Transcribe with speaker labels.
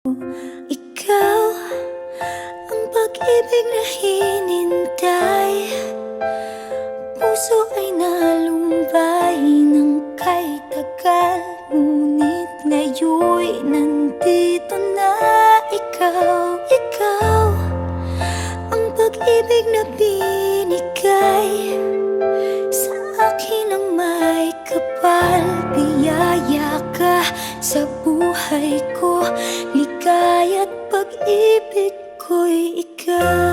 Speaker 1: Ikaw ang pag-ibig na hinintay. Puso ay nalumbay ng kay tagal, ngunit ngayon'y nandito na ikaw. Ikaw ang pag-ibig na binigay sa akin ang may kapal. Biyaya ka sa buhay ko, ligaya't pag-ibig ko'y ikaw.